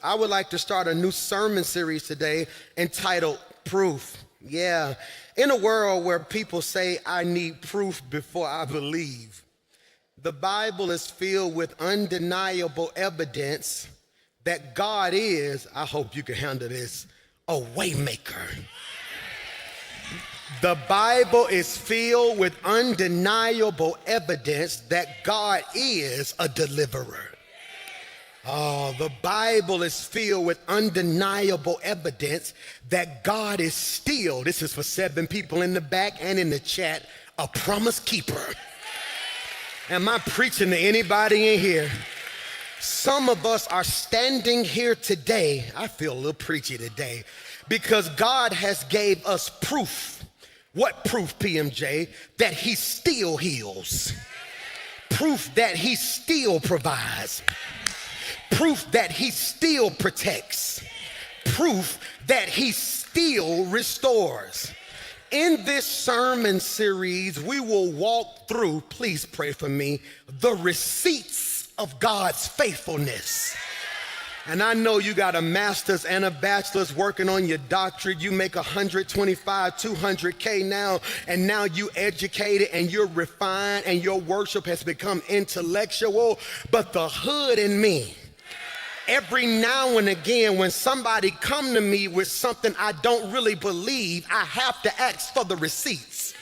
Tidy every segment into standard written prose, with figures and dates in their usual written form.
I would like to start a new sermon series today entitled Proof. Yeah, in a world where people say I need proof before I believe, the Bible is filled with undeniable evidence that God is, I hope you can handle this, a waymaker. The Bible is filled with undeniable evidence that God is a deliverer. Oh, the Bible is filled with undeniable evidence that God is still, this is for 7 people in the back and in the chat, a promise keeper. Am I preaching to anybody in here? Some of us are standing here today, I feel a little preachy today, because God has gave us proof. What proof, PMJ? That he still heals. Proof that he still provides. Proof that he still protects. Proof that he still restores. In this sermon series, we will walk through, please pray for me, the receipts of God's faithfulness. And I know you got a master's and a bachelor's working on your doctorate. You make 125, 200K now, and now you educated and you're refined and your worship has become intellectual. But the hood in me, every now and again, when somebody come to me with something I don't really believe, I have to ask for the receipts.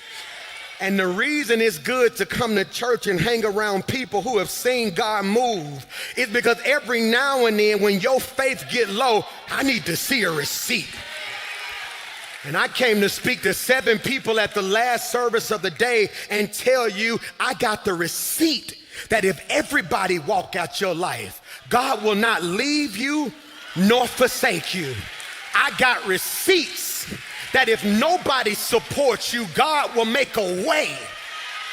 And the reason it's good to come to church and hang around people who have seen God move is because every now and then when your faith get low, I need to see a receipt. And I came to speak to 7 people at the last service of the day and tell you I got the receipt that if everybody walk out your life, God will not leave you nor forsake you. I got receipts that if nobody supports you, God will make a way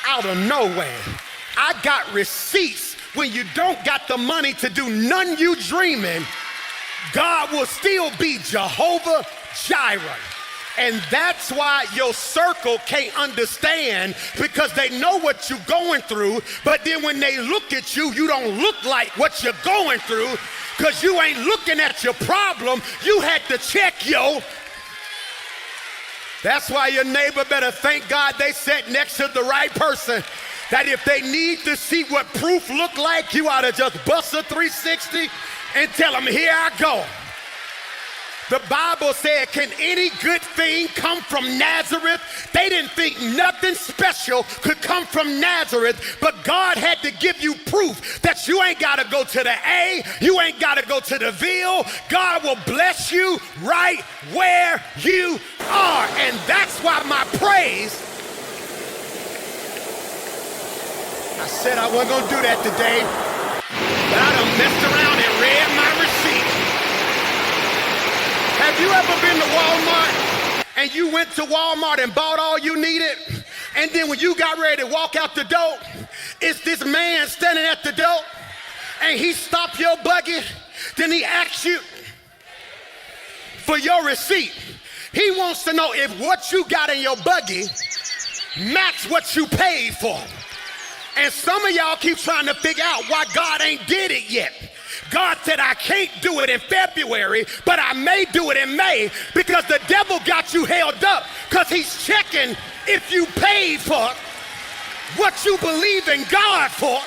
out of nowhere. I got receipts when you don't got the money to do none you dreaming, God will still be Jehovah Jireh. And that's why your circle can't understand, because they know what you're going through, but then when they look at you, you don't look like what you're going through, because you ain't looking at your problem. You had to check yo. That's why your neighbor better thank God they sat next to the right person, that if they need to see what proof look like, you ought to just bust a 360 and tell them, here I go. The Bible said, can any good thing come from Nazareth? They didn't think nothing special could come from Nazareth, but God had to give you proof that you ain't got to go to the A, you ain't got to go to the Ville. God will bless you right where you are. And that's why my praise, I said I wasn't going to do that today, but I done messed around and read my receipt. Have you ever been to Walmart and you went to Walmart and bought all you needed, and then when you got ready to walk out the door, it's this man standing at the door and he stopped your buggy, then he asks you for your receipt. He wants to know if what you got in your buggy match what you paid for. And some of y'all keep trying to figure out why God ain't did it yet. God said, I can't do it in February, but I may do it in May, because the devil got you held up, because he's checking if you paid for what you believe in God for.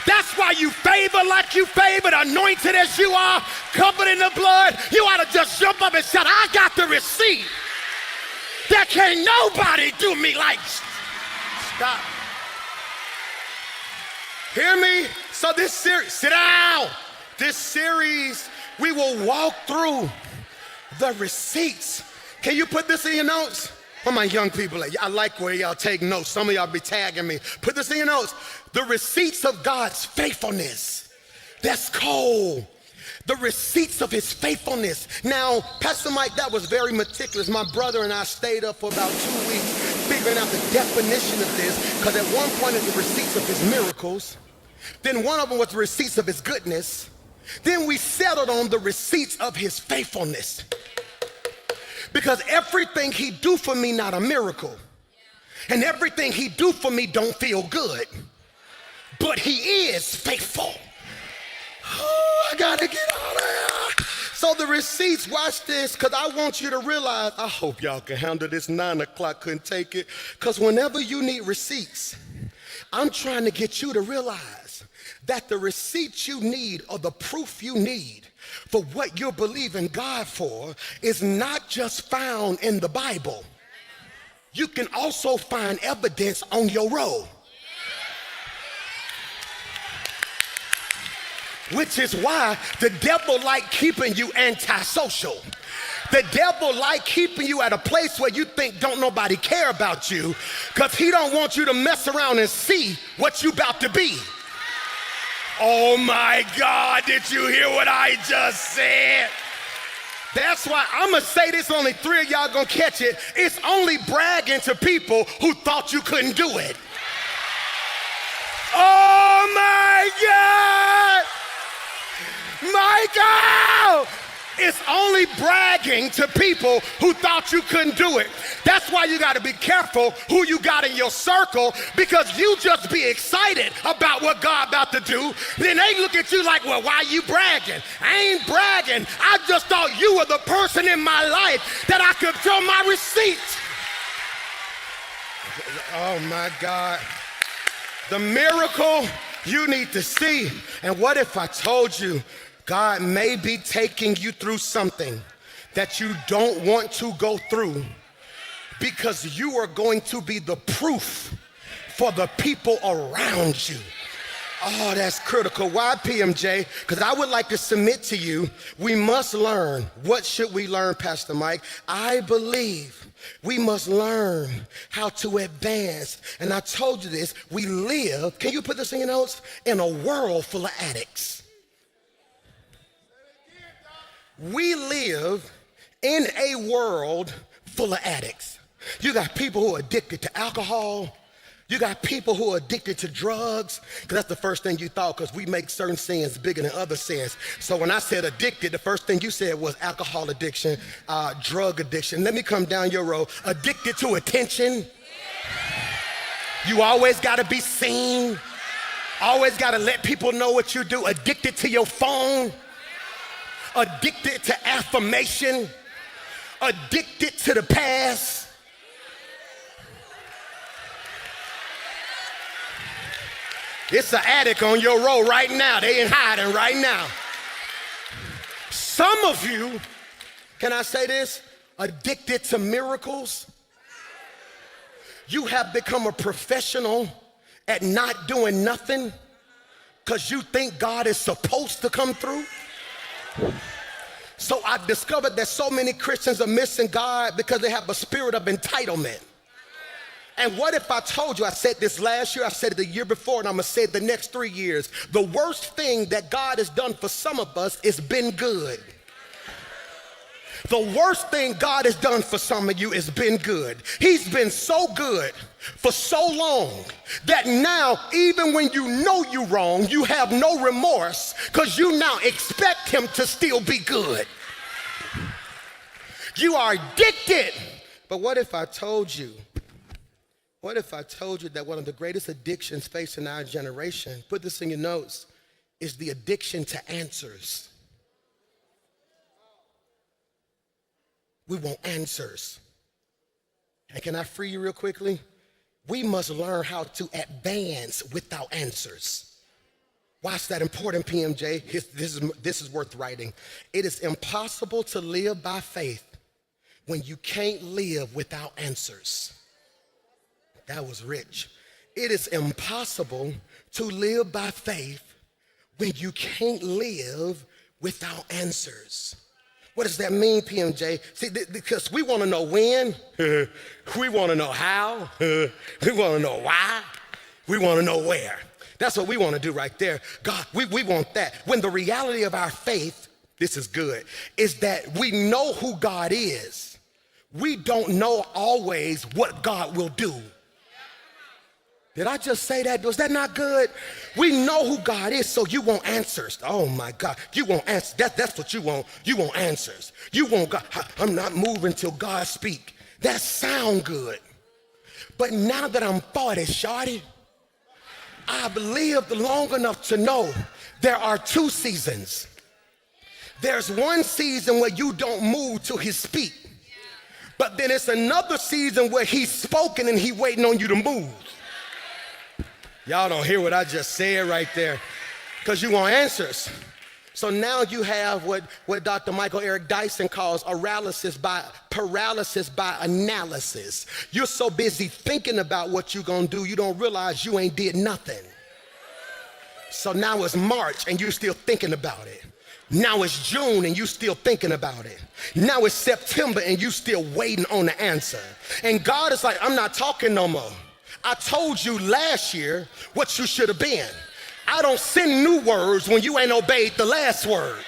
That's why you favor like you favored, anointed as you are, covered in the blood. You ought to just jump up and shout, I got the receipt. That can't nobody do me like. Stop. Hear me? So this series, sit down. This series, we will walk through the receipts. Can you put this in your notes? Where my young people at? I like where y'all take notes. Some of y'all be tagging me. Put this in your notes. The receipts of God's faithfulness. That's cold. The receipts of his faithfulness. Now, Pastor Mike, that was very meticulous. My brother and I stayed up for about 2 weeks figuring out the definition of this, because at one point it's the receipts of his miracles. Then one of them was the receipts of his goodness. Then we settled on the receipts of his faithfulness. Because everything he do for me not a miracle. And everything he do for me don't feel good. But he is faithful. Oh, I gotta get out of here. the receipts, watch this, because I want you to realize, I hope y'all can handle this. 9 o'clock couldn't take it. Because whenever you need receipts, I'm trying to get you to realize that the receipts you need or the proof you need for what you're believing God for is not just found in the Bible. You can also find evidence on your road. Which is why the devil like keeping you antisocial. The devil like keeping you at a place where you think don't nobody care about you, because he don't want you to mess around and see what you about to be. Oh my God, did you hear what I just said? That's why I'm gonna say this, only 3 of y'all gonna catch it. It's only bragging to people who thought you couldn't do it. Oh my God! Michael! It's only bragging to people who thought you couldn't do it. That's why you gotta be careful who you got in your circle, because you just be excited about what God about to do. Then they look at you like, well, why you bragging? I ain't bragging. I just thought you were the person in my life that I could show my receipts. Oh my God. The miracle you need to see. And what if I told you God may be taking you through something that you don't want to go through, because you are going to be the proof for the people around you. Oh, that's critical. Why, PMJ? Because I would like to submit to you, we must learn. What should we learn, Pastor Mike? I believe we must learn how to advance. And I told you this, we live, can you put this in your notes? In a world full of addicts. We live in a world full of addicts. You got people who are addicted to alcohol. You got people who are addicted to drugs, because that's the first thing you thought, because we make certain sins bigger than other sins. So when I said addicted, the first thing you said was alcohol addiction, drug addiction. Let me come down your road. Addicted to attention. You always got to be seen. Always got to let people know what you do. Addicted to your phone. Addicted to affirmation, addicted to the past. It's an addict on your road right now. They ain't hiding right now. Some of you, can I say this? Addicted to miracles. You have become a professional at not doing nothing because you think God is supposed to come through. So I've discovered that so many Christians are missing God because they have a spirit of entitlement. And what if I told you, I said this last year, I said it the year before, and I'm gonna say it the next 3 years. The worst thing that God has done for some of us is been good. The worst thing God has done for some of you is been good. He's been so good for so long that now, even when you know you're wrong, you have no remorse, because you now expect him to still be good. You are addicted. But what if I told you that one of the greatest addictions facing our generation, put this in your notes, is the addiction to answers. We want answers. And can I free you real quickly? We must learn how to advance without answers. Why is that important, PMJ? This is worth writing. It is impossible to live by faith when you can't live without answers. That was rich. It is impossible to live by faith when you can't live without answers. What does that mean, PMJ? See, because we want to know when, we want to know how, we want to know why, we want to know where. That's what we want to do right there. God, we want that. When the reality of our faith, this is good, is that we know who God is. We don't know always what God will do. Did I just say that? Was that not good? We know who God is, so you want answers. Oh my God, you want answers. That's what you want. You want answers. You want God. I'm not moving till God speak. That sound good. But now that I'm 40, shorty, I've lived long enough to know there are two seasons. There's one season where you don't move till he speak. But then it's another season where he's spoken and he waiting on you to move. Y'all don't hear what I just said right there, because you want answers. So now you have what Dr. Michael Eric Dyson calls paralysis by analysis. You're so busy thinking about what you're gonna do, you don't realize you ain't did nothing. So now it's March and you're still thinking about it. Now it's June and you still thinking about it. Now it's September and you still waiting on the answer. And God is like, I'm not talking no more. I told you last year what you should have been. I don't send new words when you ain't obeyed the last word.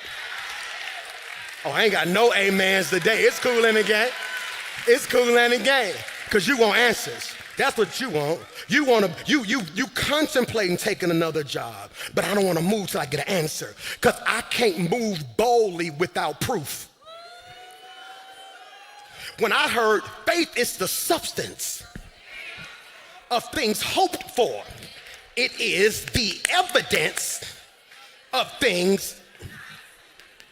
Oh, I ain't got no amens today. It's cool in the game. It's cool in the game. Because you want answers. That's what you want. You contemplating taking another job, but I don't want to move till I get an answer, because I can't move boldly without proof. When I heard faith is the substance of things hoped for, it is the evidence of things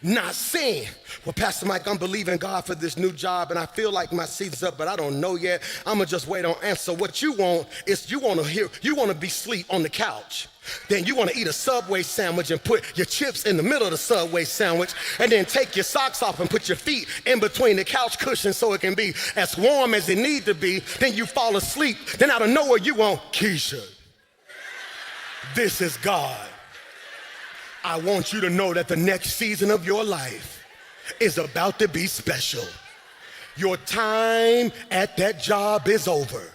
not seen. Well, Pastor Mike, I'm believing God for this new job and I feel like my season's up, but I don't know yet. I'm gonna just wait on answer. What you want is you wanna be asleep on the couch. Then you wanna eat a Subway sandwich and put your chips in the middle of the Subway sandwich, and then take your socks off and put your feet in between the couch cushions so it can be as warm as it need to be. Then you fall asleep. Then out of nowhere you want, Keisha, this is God. I want you to know that the next season of your life is about to be special. Your time at that job is over.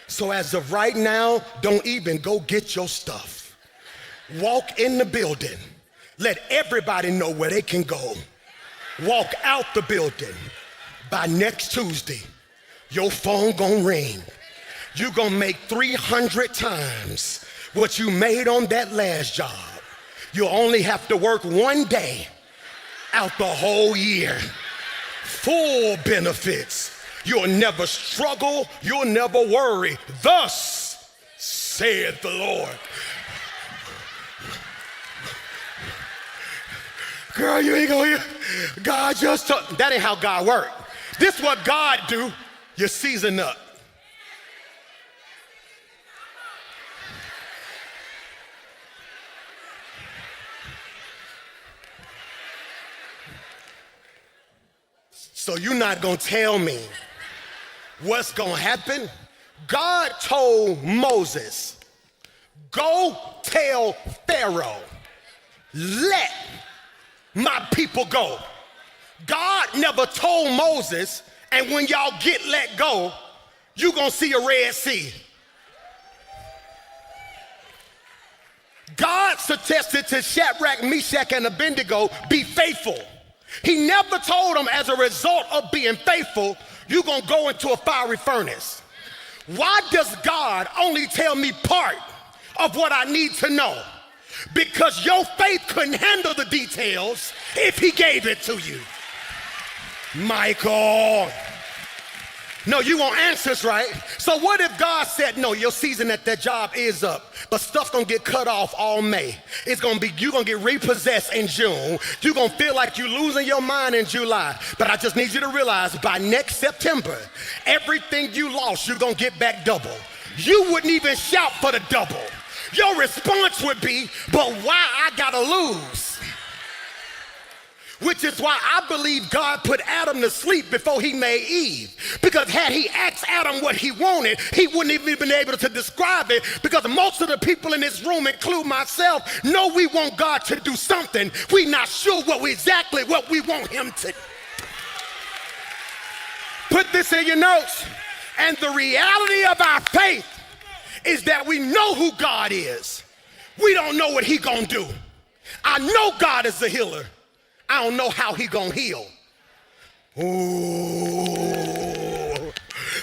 So as of right now, don't even go get your stuff. Walk in the building. Let everybody know where they can go. Walk out the building. By next Tuesday, your phone gonna ring. You gonna make 300 times what you made on that last job. You'll only have to work one day out the whole year. Full benefits. You'll never struggle. You'll never worry. Thus saith the Lord. Girl, you ain't gonna hear. God just told. That ain't how God works. This is what God do. You're season up. So you're not gonna tell me what's gonna happen? God told Moses, go tell Pharaoh, let my people go. God never told Moses, and when y'all get let go, you're gonna see a Red Sea. God suggested to Shadrach, Meshach, and Abednego, be faithful. He never told them, as a result of being faithful, you're gonna go into a fiery furnace. Why does God only tell me part of what I need to know? Because your faith couldn't handle the details if he gave it to you. Michael. No, you want answers, right? So what if God said, no, your season at that job is up, but stuff's gonna get cut off all May. It's gonna be, you're gonna get repossessed in June. You're gonna feel like you're losing your mind in July. But I just need you to realize by next September, everything you lost, you're gonna get back double. You wouldn't even shout for the double. Your response would be, but why I gotta lose? Which is why I believe God put Adam to sleep before he made Eve. Because had he asked Adam what he wanted, he wouldn't even been able to describe it, because most of the people in this room, including myself, know we want God to do something. We're not sure exactly what we want him to do. Put this in your notes. And the reality of our faith is that we know who God is. We don't know what he gonna do. I know God is a healer. I don't know how he gonna heal. Ooh.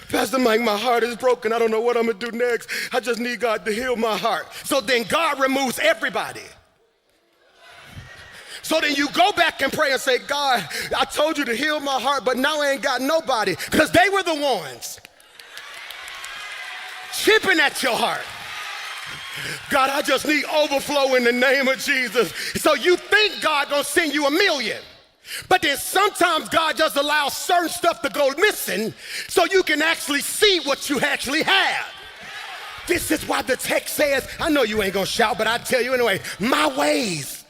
Pastor Mike, my heart is broken. I don't know what I'm gonna do next. I just need God to heal my heart. So then God removes everybody. So then you go back and pray and say, God, I told you to heal my heart, but now I ain't got nobody, because they were the ones chipping at your heart. God, I just need overflow in the name of Jesus. So you think God gonna send you 1,000,000. But then sometimes God just allows certain stuff to go missing so you can actually see what you actually have. This is why the text says, I know you ain't gonna shout, but I tell you anyway, my ways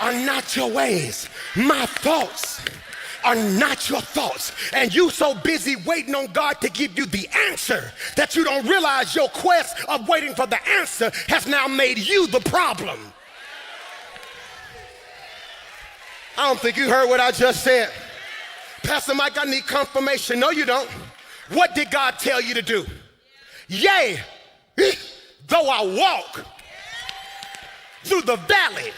are not your ways. My thoughts are not your thoughts. And you so busy waiting on God to give you the answer that you don't realize your quest of waiting for the answer has now made you the problem. I don't think you heard what I just said. Pastor Mike, I need confirmation. No, you don't. What did God tell you to do? Yea, though I walk through the valley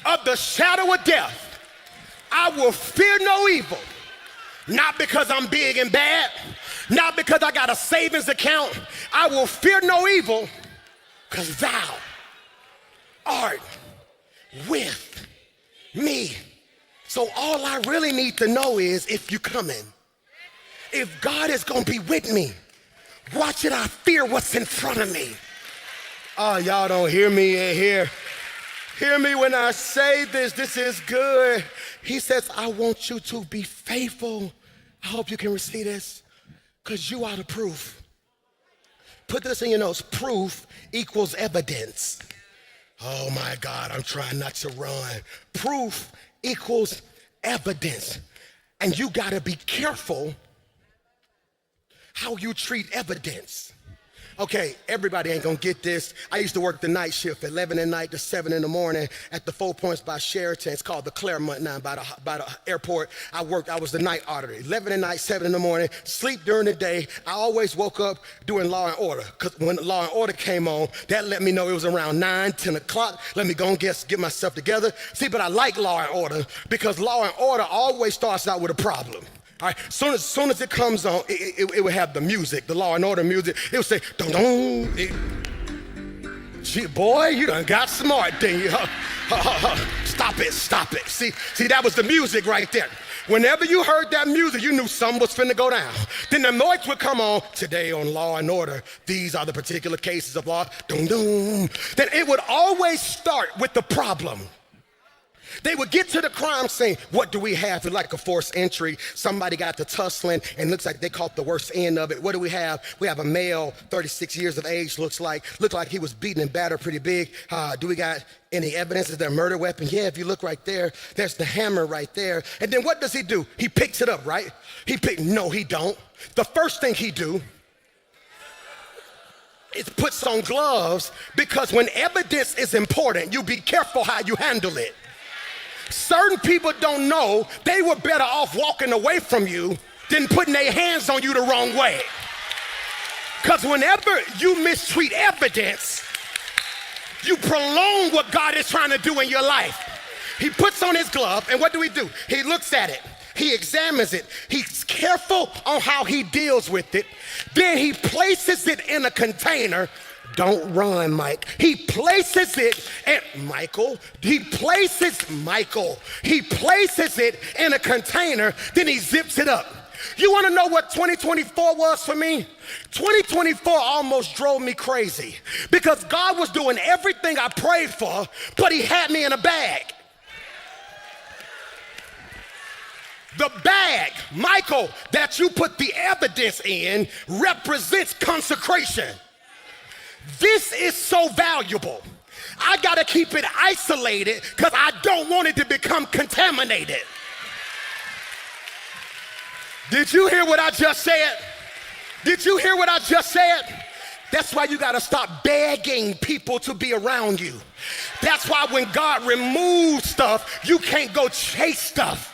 of the shadow of death, I will fear no evil. Not because I'm big and bad, not because I got a savings account. I will fear no evil because thou art with me. So all I really need to know is if you coming. If God is gonna be with me, why should I fear what's in front of me? Oh, y'all don't hear me in here. Hear me when I say this. This is good. He says, I want you to be faithful. I hope you can receive this because you are the proof. Put this in your notes. Proof equals evidence. Oh my God, I'm trying not to run. Proof equals evidence. And you gotta be careful how you treat evidence. Okay, everybody ain't gonna get this. I used to work the night shift, 11 at night to 7 in the morning at the 4 Points by Sheraton. It's called the Claremont now by the airport. I was the night auditor, 11 at night, 7 in the morning, sleep during the day. I always woke up doing Law and Order, because when Law and Order came on, that let me know it was around 9, 10 o'clock. Let me go and get myself together. See, but I like Law and Order because Law and Order always starts out with a problem. All right, soon as it comes on, it would have the music, the Law and Order music. It would say, dun dun. Boy, you done got smart, didn't you? Stop it. See, that was the music right there. Whenever you heard that music, you knew something was finna go down. Then the noise would come on. Today on Law and Order, these are the particular cases of law. Dun dun. Then it would always start with the problem. They would get to the crime scene. What do we have? It's like a forced entry. Somebody got to tussling and looks like they caught the worst end of it. What do we have? We have a male, 36 years of age, looked like he was beaten and battered pretty big. Do we got any evidence of their murder weapon? Yeah, if you look right there, there's the hammer right there. And then what does he do? He picks it up, right? No, he don't. The first thing he do is puts on gloves, because when evidence is important, you be careful how you handle it. Certain people don't know they were better off walking away from you than putting their hands on you the wrong way. Because whenever you mistreat evidence, you prolong what God is trying to do in your life. He puts on his glove, and what do? He looks at it. He examines it. He's careful on how he deals with it. Then he places it in a container. Don't run, Mike. He places it in a container, then he zips it up. You want to know what 2024 was for me? 2024 almost drove me crazy because God was doing everything I prayed for, but he had me in a bag. The bag, Michael, that you put the evidence in represents consecration. This is so valuable. I gotta keep it isolated because I don't want it to become contaminated. Did you hear what I just said? That's why you gotta stop begging people to be around you. That's why when God removes stuff, you can't go chase stuff.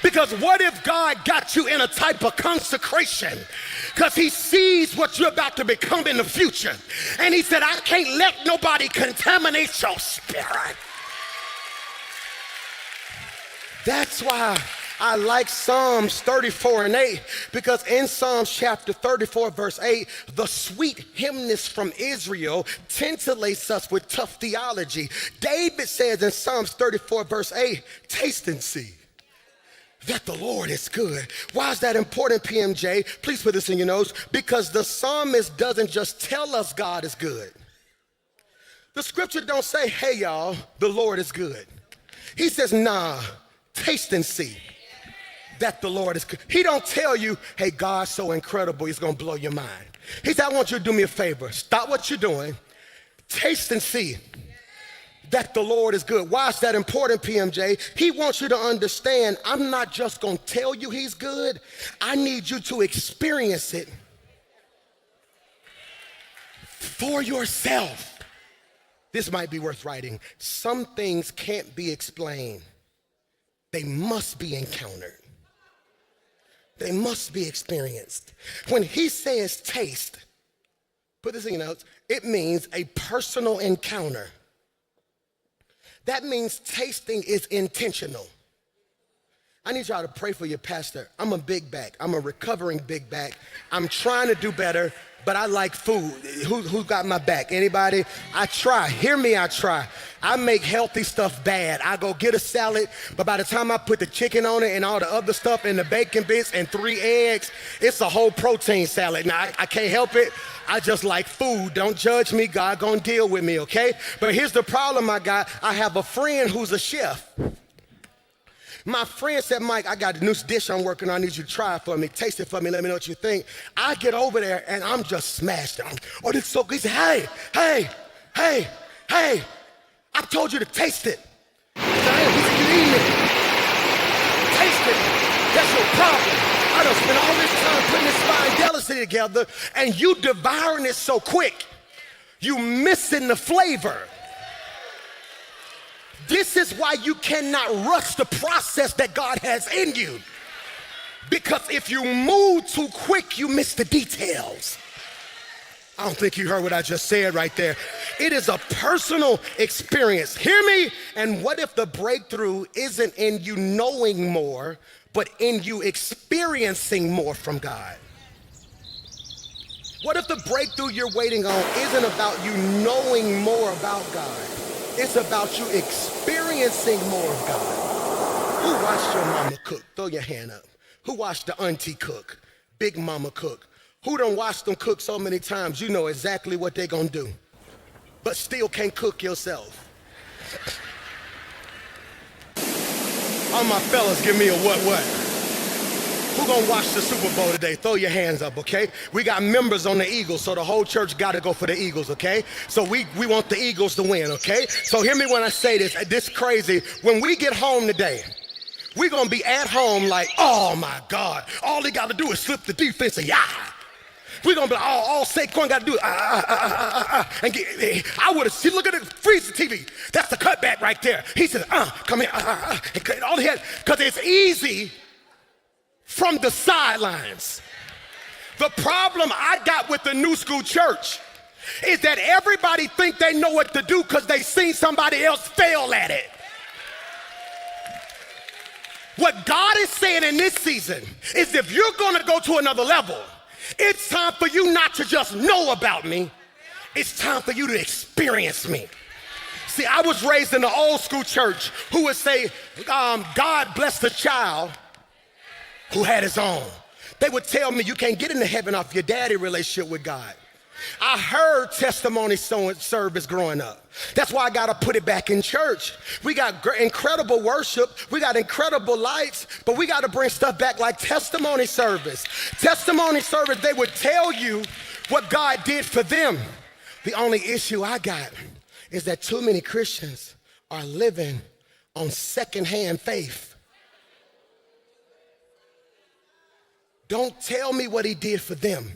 Because what if God got you in a type of consecration? Because he sees what you're about to become in the future. And he said, I can't let nobody contaminate your spirit. That's why I like Psalms 34 and 8, because in Psalms chapter 34, verse 8, the sweet hymnist from Israel titillates us with tough theology. David says in Psalms 34, verse 8, taste and see that the Lord is good. Why is that important, PMJ? Please put this in your notes. Because the psalmist doesn't just tell us God is good. The scripture don't say, hey y'all, the Lord is good. He says, nah, taste and see that the Lord is good. He don't tell you, hey, God's so incredible, he's gonna blow your mind. He said, I want you to do me a favor. Stop what you're doing, taste and see that the Lord is good. Why is that important, PMJ? He wants you to understand, I'm not just gonna tell you he's good, I need you to experience it for yourself. This might be worth writing. Some things can't be explained. They must be encountered. They must be experienced. When he says taste, put this in your notes, it means a personal encounter. That means tasting is intentional. I need y'all to pray for your pastor. I'm a big back. I'm a recovering big back. I'm trying to do better, but I like food. Who got my back? Anybody? I try. Hear me, I try. I make healthy stuff bad. I go get a salad, but by the time I put the chicken on it and all the other stuff and the bacon bits and 3 eggs, it's a whole protein salad. Now, I can't help it. I just like food. Don't judge me. God gonna deal with me, okay? But here's the problem I got. I have a friend who's a chef. My friend said, Mike, I got a new dish I'm working on. I need you to try it for me. Taste it for me. Let me know what you think. I get over there, and I'm just smashed. Oh, this is so good. He said, hey, I told you to taste it. I said, hey, he said, you eating it. Taste it. That's your problem. I done spent all this time putting this fine delicacy together, and you devouring it so quick. You missing the flavor. This is why you cannot rush the process that God has in you. Because if you move too quick, you miss the details. I don't think you heard what I just said right there. It is a personal experience. Hear me? And what if the breakthrough isn't in you knowing more, but in you experiencing more from God? What if the breakthrough you're waiting on isn't about you knowing more about God? It's about you experiencing more of God. Who watched your mama cook? Throw your hand up. Who watched the auntie cook? Big mama cook. Who done watched them cook so many times you know exactly what they gonna do, but still can't cook yourself? All my fellas, give me a what? Who gonna watch the Super Bowl today? Throw your hands up, okay? We got members on the Eagles, so the whole church gotta go for the Eagles, okay? So we want the Eagles to win, okay? So hear me when I say this. This crazy. When we get home today, we're gonna be at home like, oh my God, all they gotta do is slip the defense and we're gonna be like, all Saquon gotta do is and get, I would've seen, look at it, freeze the TV. That's the cutback right there. He said, come here, and all he had, cause it's easy from the sidelines. The problem I got with the new school church is that everybody think they know what to do because they seen somebody else fail at it. What God is saying in this season is if you're gonna go to another level, it's time for you not to just know about me, it's time for you to experience me. See, I was raised in the old school church who would say, God bless the child who had his own. They would tell me you can't get into heaven off your daddy relationship with God. I heard testimony service growing up. That's why I gotta put it back in church. We got incredible worship, we got incredible lights, but we gotta bring stuff back like testimony service. Testimony service, they would tell you what God did for them. The only issue I got is that too many Christians are living on secondhand faith. Don't tell me what he did for them.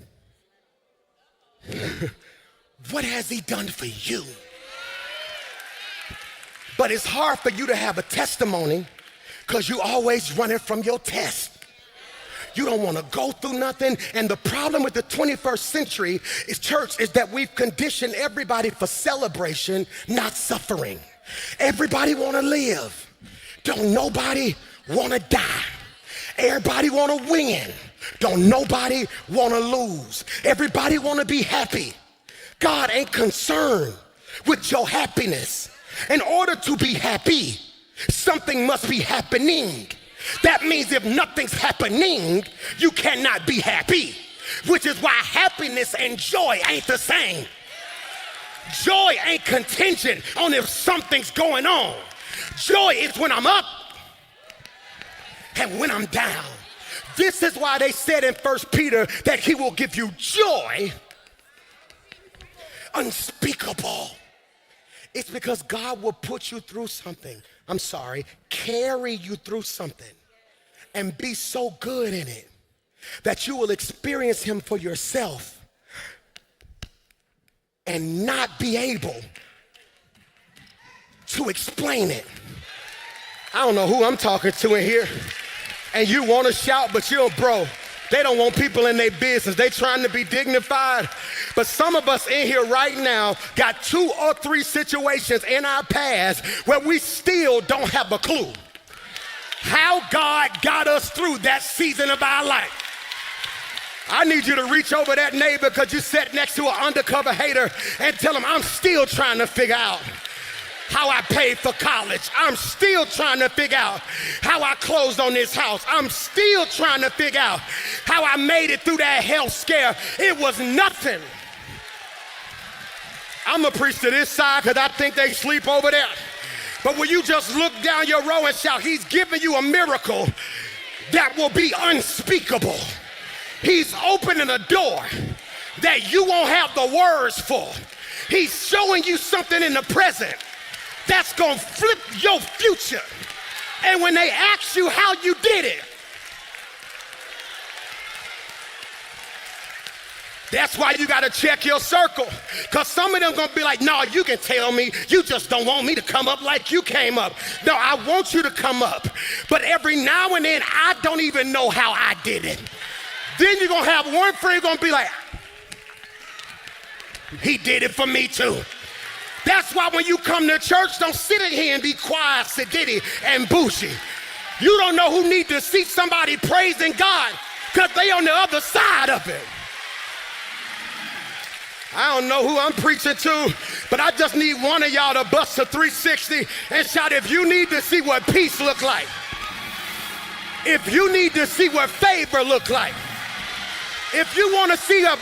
What has he done for you? But it's hard for you to have a testimony because you always running from your test. You don't want to go through nothing. And the problem with the 21st century is church is that we've conditioned everybody for celebration, not suffering. Everybody want to live. Don't nobody want to die. Everybody want to win. Don't nobody want to lose. Everybody want to be happy. God ain't concerned with your happiness. In order to be happy, something must be happening. That means if nothing's happening, you cannot be happy, which is why happiness and joy ain't the same. Joy ain't contingent on if something's going on. Joy is when I'm up and when I'm down. This is why they said in 1 Peter that he will give you joy unspeakable. It's because God will put you through something. Carry you through something and be so good in it that you will experience him for yourself and not be able to explain it. I don't know who I'm talking to in here, and you want to shout, but they don't want people in their business. They trying to be dignified. But some of us in here right now got 2 or 3 situations in our past where we still don't have a clue how God got us through that season of our life. I need you to reach over that neighbor because you sat next to an undercover hater and tell him, I'm still trying to figure out how I paid for college. I'm still trying to figure out how I closed on this house. I'm still trying to figure out how I made it through that health scare. It was nothing. I'm going to preach to this side because I think they sleep over there. But when you just look down your row and shout, he's giving you a miracle that will be unspeakable. He's opening a door that you won't have the words for. He's showing you something in the present that's gonna flip your future. And when they ask you how you did it, that's why you gotta check your circle. Because some of them gonna be like, no, you can tell me, you just don't want me to come up like you came up. No, I want you to come up. But every now and then, I don't even know how I did it. Then you're gonna have one friend gonna be like, he did it for me too. That's why when you come to church, don't sit in here and be quiet, sedity, and bougie. You don't know who need to see somebody praising God because they on the other side of it. I don't know who I'm preaching to, but I just need one of y'all to bust a 360 and shout, if you need to see what peace look like, if you need to see what favor look like, if you want to see a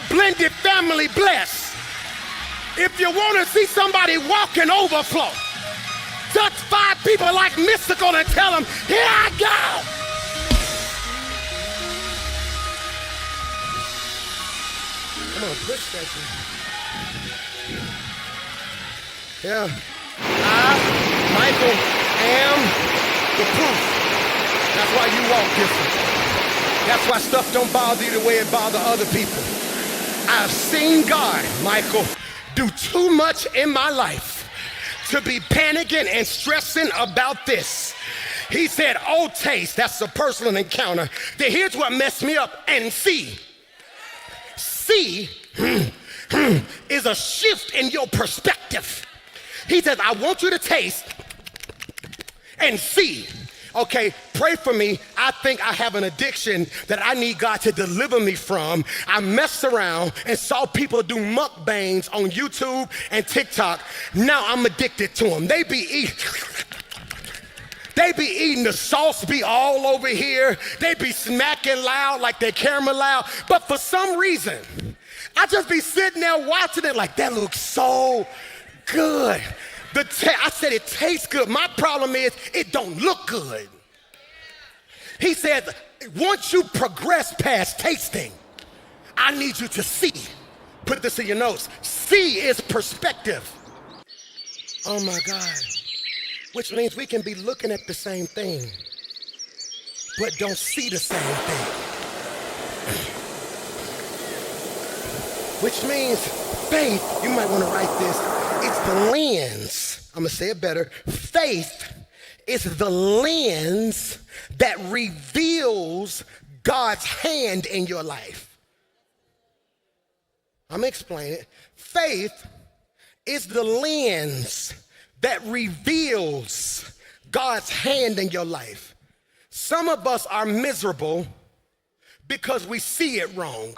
blended family blessed, if you want to see somebody walk in overflow, touch 5 people like Mystical and tell them, here I go. Come on, push that thing. Yeah. I, Michael, am the proof. That's why you walk different. That's why stuff don't bother you the way it bothers other people. I've seen God, Michael, do too much in my life to be panicking and stressing about this. He said, oh, taste, that's a personal encounter. Then here's what messed me up, and see. See is a shift in your perspective. He says, I want you to taste and see. Okay, pray for me. I think I have an addiction that I need God to deliver me from. I messed around and saw people do mukbangs on YouTube and TikTok. Now I'm addicted to them. They be eating, the sauce be all over here. They be smacking loud like their camera loud. But for some reason, I just be sitting there watching it like, that looks so good. I said it tastes good. My problem is it don't look good. He said, once you progress past tasting, I need you to see. Put this in your notes. See is perspective. Oh my God. Which means we can be looking at the same thing, but don't see the same thing. Which means faith, you might want to write this, it's the lens. I'm going to say it better. Faith is the lens that reveals God's hand in your life. I'm going to explain it. Faith is the lens that reveals God's hand in your life. Some of us are miserable because we see it wrong.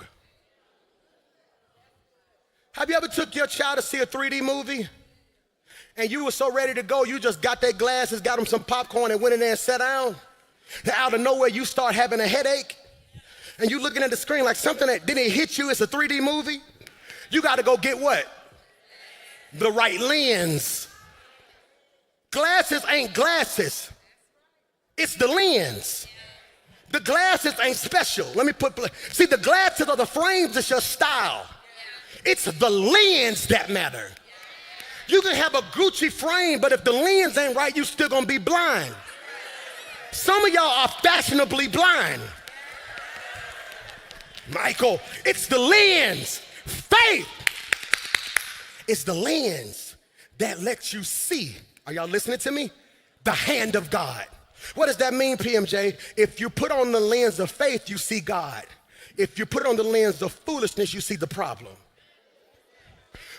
Have you ever took your child to see a 3D movie? And you were so ready to go, you just got their glasses, got them some popcorn, and went in there and sat down. And out of nowhere, you start having a headache. And you looking at the screen like something that didn't hit you. It's a 3D movie. You got to go get what? the right lens. Glasses ain't glasses. It's the lens. The glasses ain't special. See, the glasses or the frames is your style. It's the lens that matter. You can have a Gucci frame, but if the lens ain't right, you still gonna be blind. Some of y'all are fashionably blind. Michael, it's the lens. Faith is the lens that lets you see. Are y'all listening to me? The hand of God. What does that mean, PMJ? If you put on the lens of faith, you see God. If you put on the lens of foolishness, you see the problem.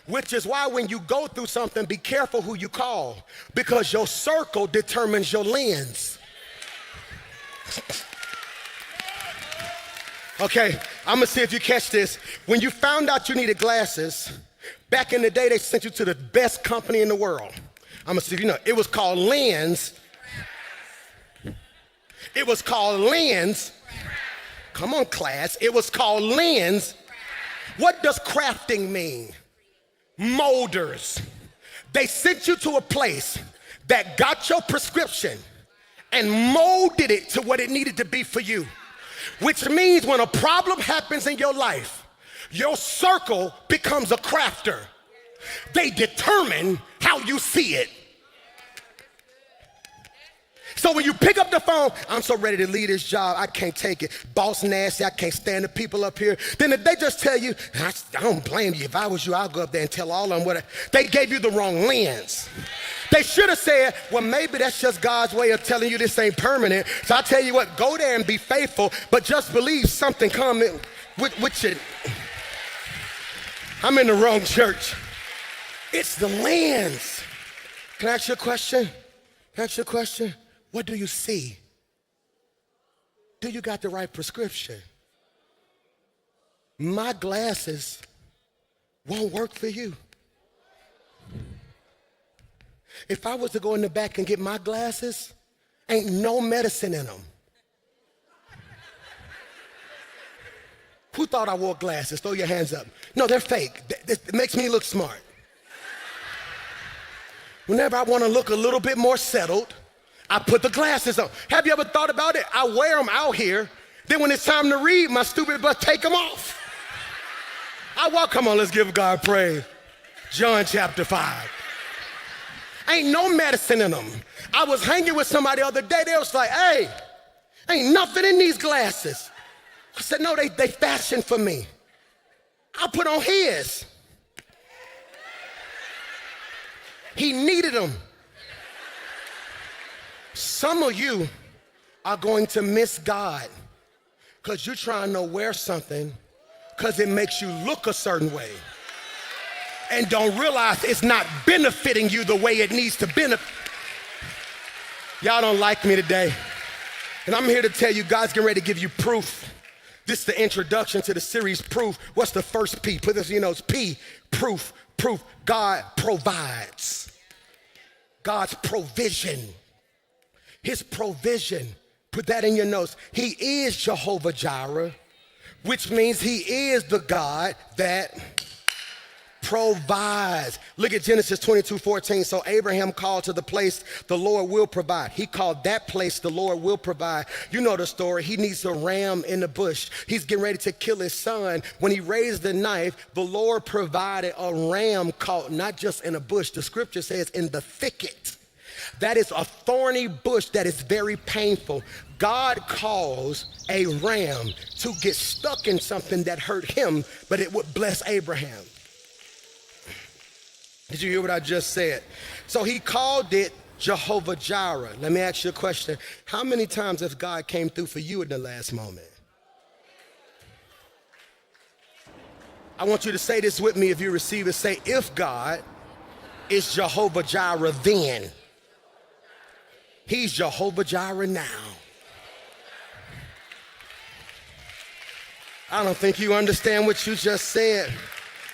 Which is why when you go through something, be careful who you call, because your circle determines your lens. Okay, I'm gonna see if you catch this. When you found out you needed glasses, back in the day, they sent you to the best company in the world. I'm gonna see if you know. It was called Lens. It was called Lens. Come on, class. It was called Lens. What does crafting mean? Molders. They sent you to a place that got your prescription and molded it to what it needed to be for you. Which means when a problem happens in your life, your circle becomes a crafter. They determine how you see it. So when you pick up the phone, I'm so ready to leave this job, I can't take it. Boss nasty, I can't stand the people up here. Then if they just tell you, I don't blame you. If I was you, I'll go up there and tell all of them what they gave you the wrong lens. They should have said, well, maybe that's just God's way of telling you this ain't permanent. So I tell you what, go there and be faithful, but just believe something coming with you. I'm in the wrong church. It's the lens. Can I ask you a question? Can I ask you a question? What do you see? Do you got the right prescription? My glasses won't work for you. If I was to go in the back and get my glasses, ain't no medicine in them. Who thought I wore glasses? Throw your hands up. No, they're fake. It makes me look smart. Whenever I want to look a little bit more settled, I put the glasses on. Have you ever thought about it? I wear them out here. Then when it's time to read, my stupid butt take them off. Come on, let's give God praise. John chapter 5. Ain't no medicine in them. I was hanging with somebody the other day. They was like, hey, ain't nothing in these glasses. I said, no, they fashioned for me. I put on his. He needed them. Some of you are going to miss God because you're trying to wear something because it makes you look a certain way and don't realize it's not benefiting you the way it needs to benefit. Y'all don't like me today. And I'm here to tell you, God's getting ready to give you proof. This is the introduction to the series, Proof. What's the first P? Put this in your notes. P, proof, proof. God provides. God's provision. His provision. Put that in your notes. He is Jehovah Jireh, which means he is the God that provides. Look at Genesis 22:14. So Abraham called to the place the Lord will provide. He called that place the Lord will provide. You know the story. He needs a ram in the bush. He's getting ready to kill his son. When he raised the knife, the Lord provided a ram caught not just in a bush. The scripture says in the thicket. That is a thorny bush that is very painful. God caused a ram to get stuck in something that hurt him, but it would bless Abraham. Did you hear what I just said? So he called it Jehovah Jireh. Let me ask you a question. How many times has God came through for you in the last moment? I want you to say this with me if you receive it. Say, if God is Jehovah Jireh then, he's Jehovah Jireh now. I don't think you understand what you just said.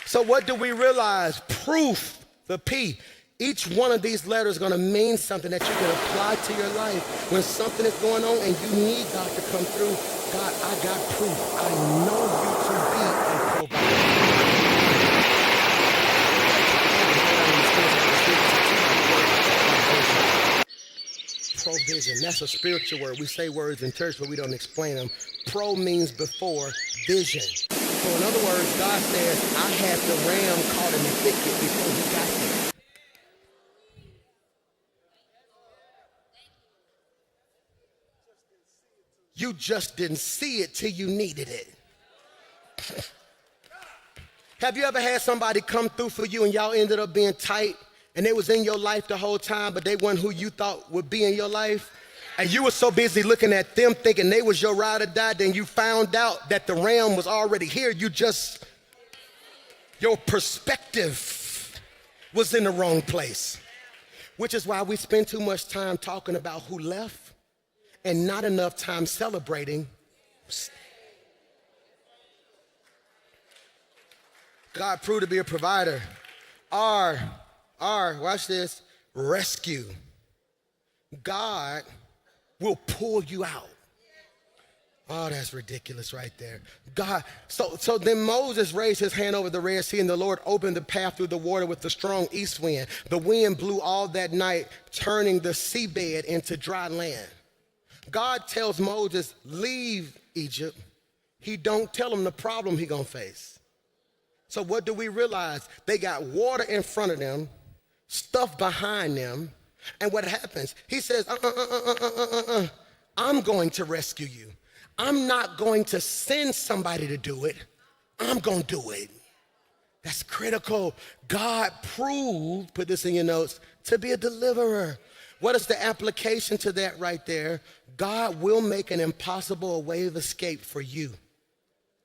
So what do we realize? Proof. The P, each one of these letters is going to mean something that you can apply to your life. When something is going on and you need God to come through, God, I got proof. I know you to be a provider. provision. That's a spiritual word. We say words in church, but we don't explain them. Pro means before, vision. So in other words, God says, I had the ram caught in the thicket before he got there. You just didn't see it till you needed it. Have you ever had somebody come through for you and y'all ended up being tight and they was in your life the whole time, but they weren't who you thought would be in your life? And you were so busy looking at them thinking they was your ride or die, then you found out that the ram was already here. Your perspective was in the wrong place, which is why we spend too much time talking about who left and not enough time celebrating. God proved to be a provider. Watch this, rescue. God will pull you out. Oh, that's ridiculous right there. God, so then Moses raised his hand over the Red Sea, and the Lord opened the path through the water with a strong east wind. The wind blew all that night, turning the seabed into dry land. God tells Moses, leave Egypt. He don't tell him the problem he gonna face. So what do we realize? They got water in front of them, stuff behind them, and what happens? He says, I'm going to rescue you. I'm not going to send somebody to do it. I'm going to do it. That's critical. God proved, put this in your notes, to be a deliverer. What is the application to that right there? God will make an impossible a way of escape for you.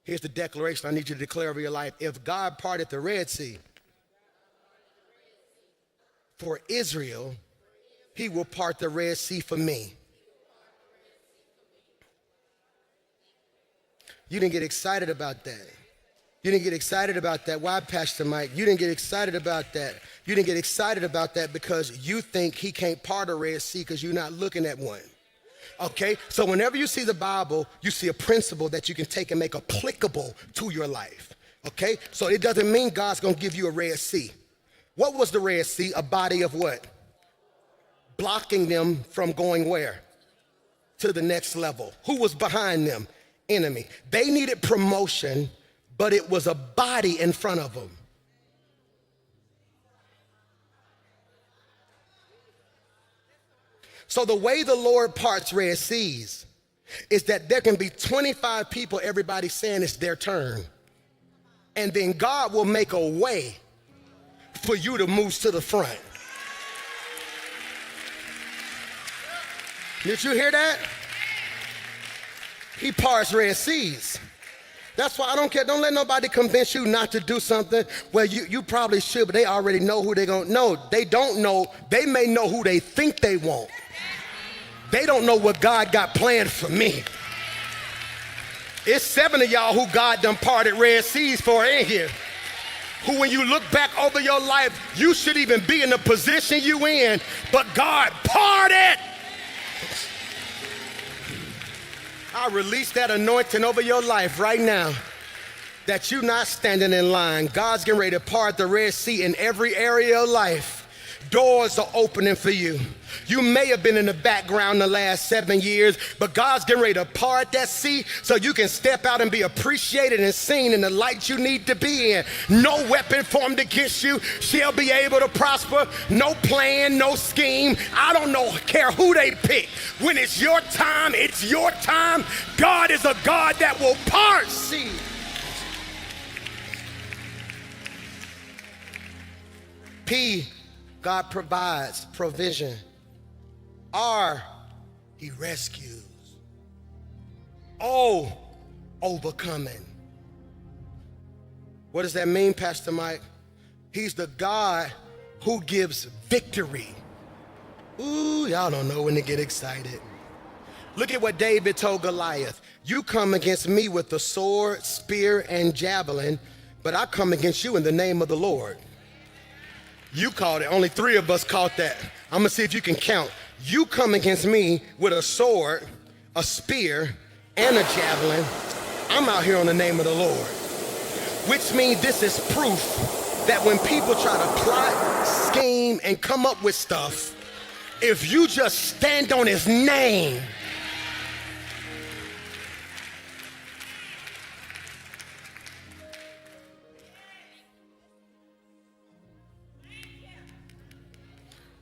Here's the declaration I need you to declare over your life. If God parted the Red Sea for Israel, he will part the Red Sea for me. You didn't get excited about that. You didn't get excited about that. Why, Pastor Mike? You didn't get excited about that. You didn't get excited about that because you think he can't part a Red Sea because you're not looking at one. Okay, so whenever you see the Bible, you see a principle that you can take and make applicable to your life. Okay, so it doesn't mean God's gonna give you a Red Sea. What was the Red Sea? A body of what? Blocking them from going where? To the next level. Who was behind them? Enemy. They needed promotion, but it was a body in front of them. So the way the Lord parts Red Seas is that there can be 25 people, everybody saying it's their turn. And then God will make a way for you to move to the front. Did you hear that? He parts Red Seas. That's why I don't care. Don't let nobody convince you not to do something where you probably should, but they already know who they're going to know. They don't know. They may know who they think they want. They don't know what God got planned for me. It's 7 of y'all who God done parted Red Seas for in here. Who when you look back over your life, you should even be in the position you in, but God parted. I release that anointing over your life right now, that you're not standing in line. God's getting ready to part the Red Sea in every area of life. Doors are opening for you. You may have been in the background the last 7 years, but God's getting ready to part that sea so you can step out and be appreciated and seen in the light you need to be in. No weapon formed against you shall be able to prosper. No plan, no scheme. I don't care who they pick. When it's your time, it's your time. God is a God that will part sea. P, God provides provision. R, he rescues. O, overcoming. What does that mean, Pastor Mike? He's the God who gives victory. Ooh, y'all don't know when to get excited. Look at what David told Goliath. You come against me with the sword, spear, and javelin, but I come against you in the name of the Lord. You caught it. Only 3 of us caught that. I'm gonna see if you can count. You come against me with a sword, a spear, and a javelin. I'm out here on the name of the Lord. Which means this is proof that when people try to plot, scheme, and come up with stuff, if you just stand on his name.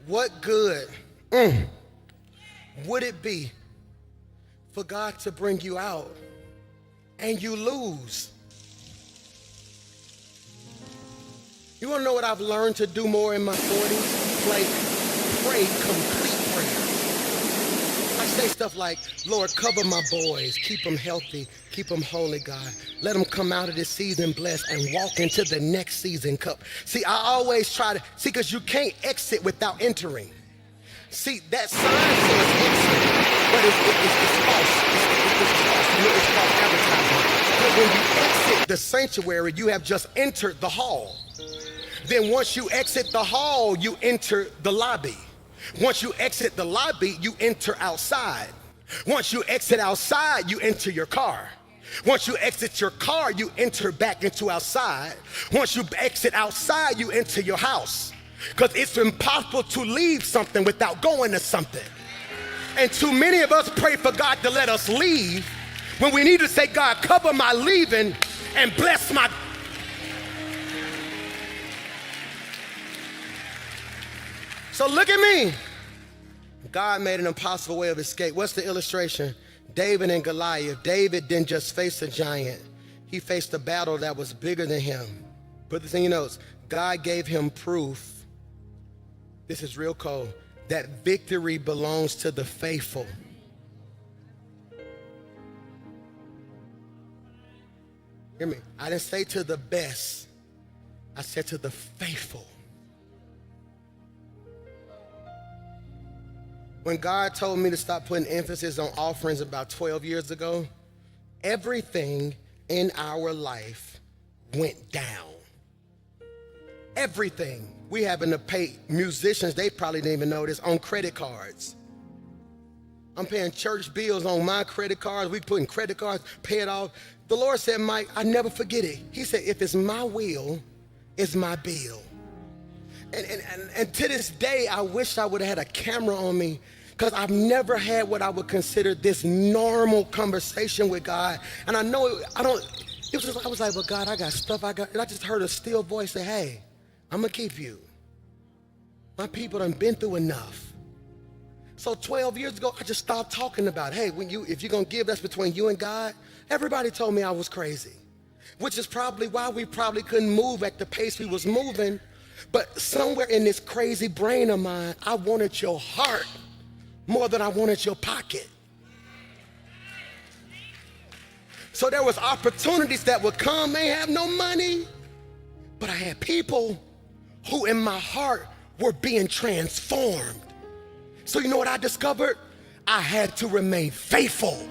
What good would it be for God to bring you out and you lose? You want to know what I've learned to do more in my 40s? Pray complete prayer. I say stuff like, Lord, cover my boys, keep them healthy, keep them holy, God. Let them come out of this season blessed and walk into the next season cup. See, I always try to, because you can't exit without entering. See, that sign says exit, but it's false. It's false. You know, it's false advertising. But when you exit the sanctuary, you have just entered the hall. Then once you exit the hall, you enter the lobby. Once you exit the lobby, you enter outside. Once you exit outside, you enter your car. Once you exit your car, you enter back into outside. Once you exit outside, you enter your house. Because it's impossible to leave something without going to something. And too many of us pray for God to let us leave when we need to say, God, cover my leaving and bless my... So look at me. God made an impossible way of escape. What's the illustration? David and Goliath. David didn't just face a giant. He faced a battle that was bigger than him. Put this in your notes. God gave him proof. This is real cold. That victory belongs to the faithful. Hear me. I didn't say to the best. I said to the faithful. When God told me to stop putting emphasis on offerings about 12 years ago, everything in our life went down. Everything. We having to pay musicians, they probably didn't even know this, on credit cards. I'm paying church bills on my credit cards. We putting credit cards, pay it off. The Lord said, Mike, I never forget it. He said, if it's my will, it's my bill. And to this day, I wish I would have had a camera on me, because I've never had what I would consider this normal conversation with God. And I know I was like, well, God, I got stuff I got. And I just heard a still voice say, hey, I'm gonna keep you. My people done been through enough. So 12 years ago, I just stopped talking about, hey, if you're gonna give, that's between you and God. Everybody told me I was crazy, which is probably why we probably couldn't move at the pace we was moving. But somewhere in this crazy brain of mine, I wanted your heart more than I wanted your pocket. So there was opportunities that would come, may have no money, but I had people who in my heart were being transformed. So you know what I discovered? I had to remain faithful.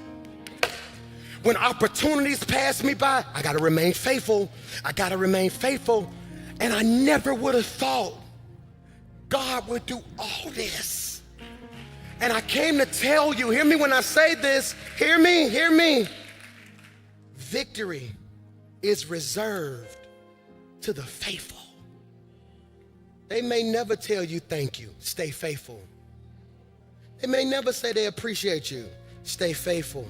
When opportunities pass me by, I gotta remain faithful. I gotta remain faithful. And I never would have thought God would do all this. And I came to tell you, hear me when I say this, hear me. Victory is reserved to the faithful. They may never tell you thank you, stay faithful. They may never say they appreciate you, stay faithful.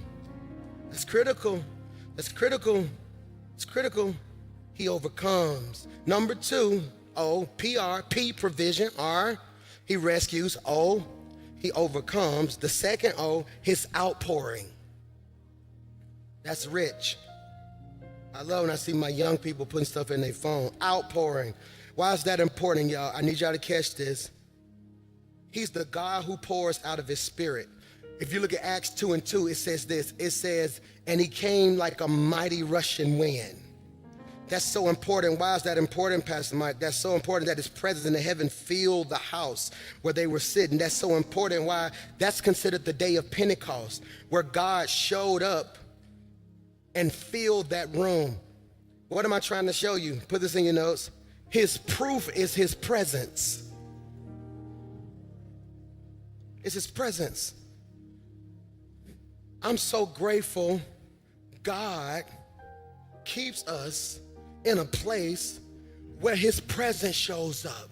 That's critical, that's critical, it's critical. He overcomes. Number 2, O, P-R, P, provision, R, he rescues, O, he overcomes. The second O, his outpouring. That's rich. I love when I see my young people putting stuff in their phone. Outpouring. Why is that important, y'all? I need y'all to catch this. He's the God who pours out of his spirit. If you look at Acts 2:2, it says this. It says, and he came like a mighty rushing wind. That's so important. Why is that important, Pastor Mike? That's so important that his presence in the heaven filled the house where they were sitting. That's so important. Why? That's considered the day of Pentecost, where God showed up and filled that room. What am I trying to show you? Put this in your notes. His proof is his presence. It's his presence. I'm so grateful God keeps us in a place where his presence shows up.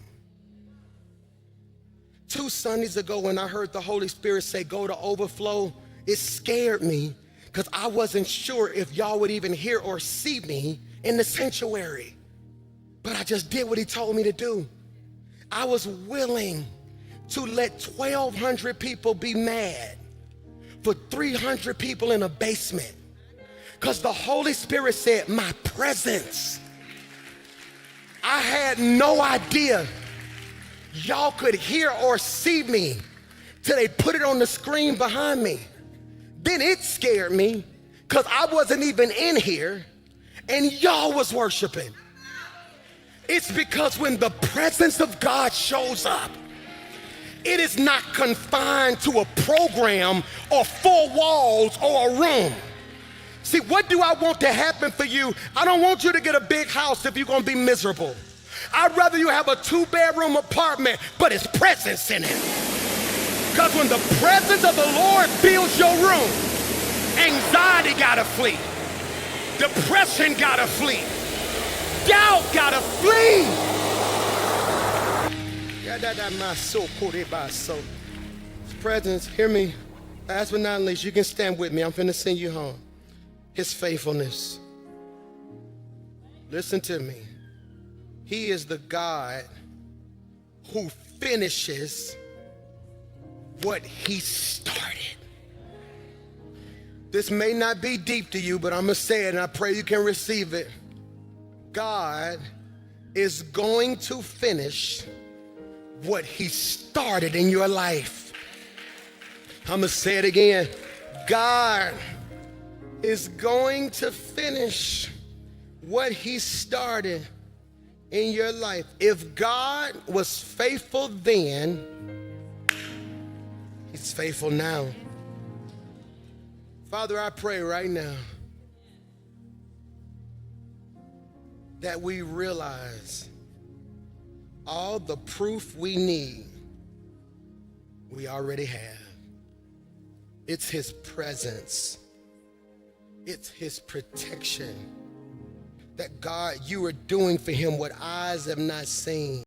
2 Sundays ago when I heard the Holy Spirit say, go to overflow, it scared me because I wasn't sure if y'all would even hear or see me in the sanctuary. But I just did what he told me to do. I was willing to let 1,200 people be mad for 300 people in a basement. Because the Holy Spirit said, my presence. I had no idea y'all could hear or see me till they put it on the screen behind me. Then it scared me because I wasn't even in here and y'all was worshiping. It's because when the presence of God shows up, it is not confined to a program or 4 walls or a room. See, what do I want to happen for you? I don't want you to get a big house if you're gonna be miserable. I'd rather you have a 2-bedroom apartment, but it's presence in it. Because when the presence of the Lord fills your room, anxiety gotta flee. Depression gotta flee. Doubt gotta flee. His presence, hear me. Last but not least, you can stand with me. I'm finna send you home. His faithfulness. Listen to me. He is the God who finishes what he started. This may not be deep to you, but I'm gonna say it and I pray you can receive it. God is going to finish what he started in your life. I'm gonna say it again. God is going to finish what he started in your life. If God was faithful then, he's faithful now. Father, I pray right now that we realize all the proof we need, we already have. It's his presence. It's his protection. That God, you are doing for him what eyes have not seen.